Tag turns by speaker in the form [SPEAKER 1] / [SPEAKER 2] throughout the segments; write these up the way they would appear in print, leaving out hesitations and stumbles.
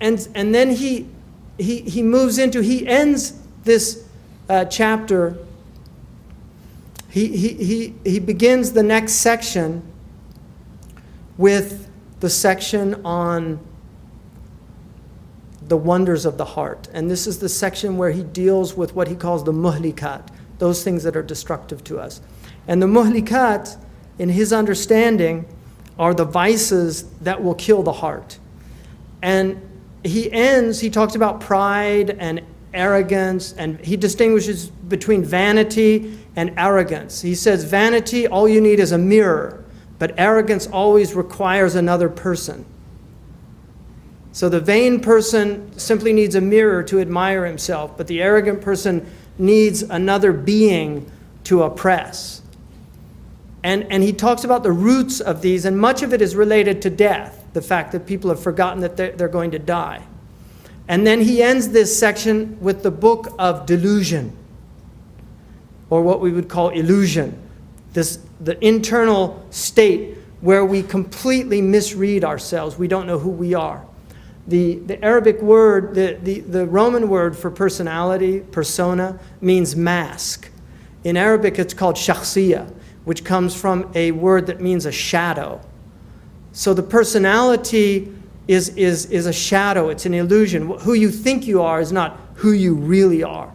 [SPEAKER 1] And then he ends this chapter. He begins the next section with the section on the wonders of the heart. And this is the section where he deals with what he calls the muhlikat, those things that are destructive to us. And the muhlikat, in his understanding, are the vices that will kill the heart. And he talks about pride and arrogance, and he distinguishes between vanity and arrogance. He says, vanity, all you need is a mirror, but arrogance always requires another person. So the vain person simply needs a mirror to admire himself, but the arrogant person needs another being to oppress. And he talks about the roots of these, and much of it is related to death, the fact that people have forgotten that they're going to die. And then he ends this section with the book of delusion, or what we would call illusion, the internal state where we completely misread ourselves. We don't know who we are. The Arabic word, the Roman word for personality, persona, means mask. In Arabic, it's called shakhsiyah, which comes from a word that means a shadow. So the personality is a shadow, it's an illusion. Who you think you are is not who you really are.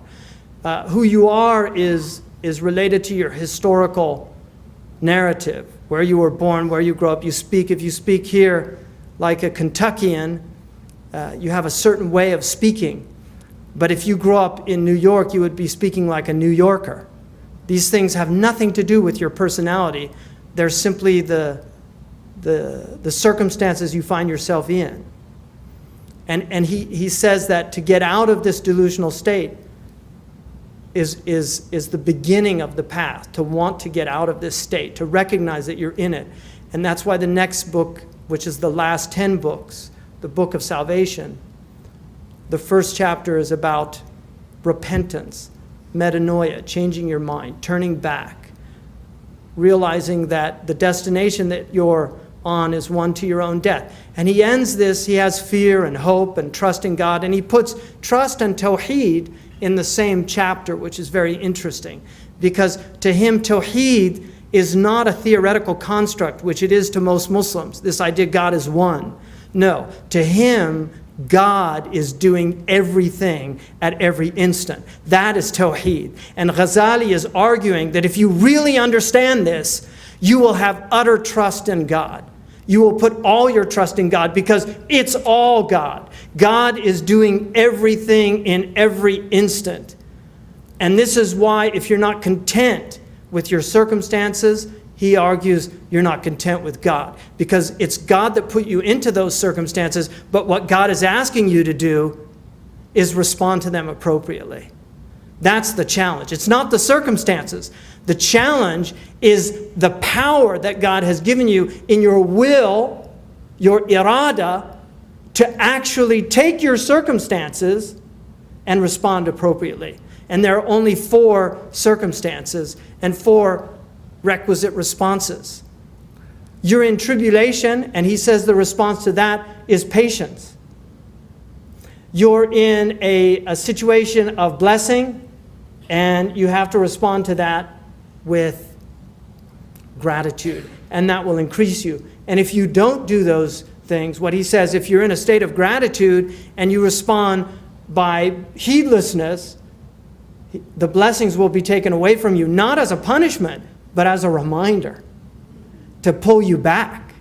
[SPEAKER 1] Who you are is related to your historical narrative, where you were born, where you grow up. If you speak here like a Kentuckian, you have a certain way of speaking. But if you grew up in New York, you would be speaking like a New Yorker. These things have nothing to do with your personality. They're simply the circumstances you find yourself in. And he says that to get out of this delusional state is the beginning of the path, to want to get out of this state, to recognize that you're in it. And that's why the next book, which is the last 10 books, the book of salvation, the first chapter is about repentance, metanoia, changing your mind, turning back, realizing that the destination that you're on is one to your own death. And he ends this, he has fear and hope and trust in God, and he puts trust and tawheed in the same chapter, which is very interesting, because to him tawheed is not a theoretical construct, which it is to most Muslims, this idea God is one. No, to him, God is doing everything at every instant. That is tawheed. And Ghazali is arguing that if you really understand this, you will have utter trust in God. You will put all your trust in God because it's all God. God is doing everything in every instant. And this is why if you're not content with your circumstances, he argues you're not content with God, because it's God that put you into those circumstances, but what God is asking you to do is respond to them appropriately. That's the challenge. It's not the circumstances. The challenge is the power that God has given you in your will, your irada, to actually take your circumstances and respond appropriately. And there are only 4 circumstances and 4 requisite responses. You're in tribulation, and he says the response to that is patience. You're in a situation of blessing, and you have to respond to that with gratitude, and that will increase you. And if you don't do those things, what he says, if you're in a state of gratitude and you respond by heedlessness, the blessings will be taken away from you, not as a punishment, but as a reminder to pull you back.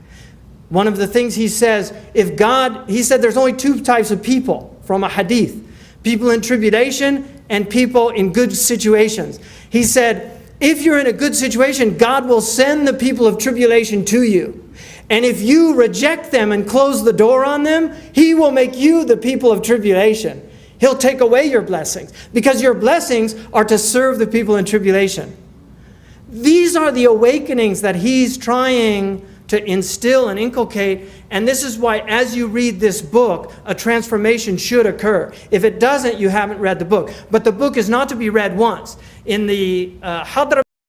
[SPEAKER 1] One of the things he says, he said there's only 2 types of people from a hadith: people in tribulation and people in good situations. He said, if you're in a good situation, God will send the people of tribulation to you. And if you reject them and close the door on them, he will make you the people of tribulation. He'll take away your blessings, because your blessings are to serve the people in tribulation. These are the awakenings that he's trying to instill and inculcate, and this is why as you read this book, a transformation should occur. If it doesn't, you haven't read the book. But the book is not to be read once. In the Hadra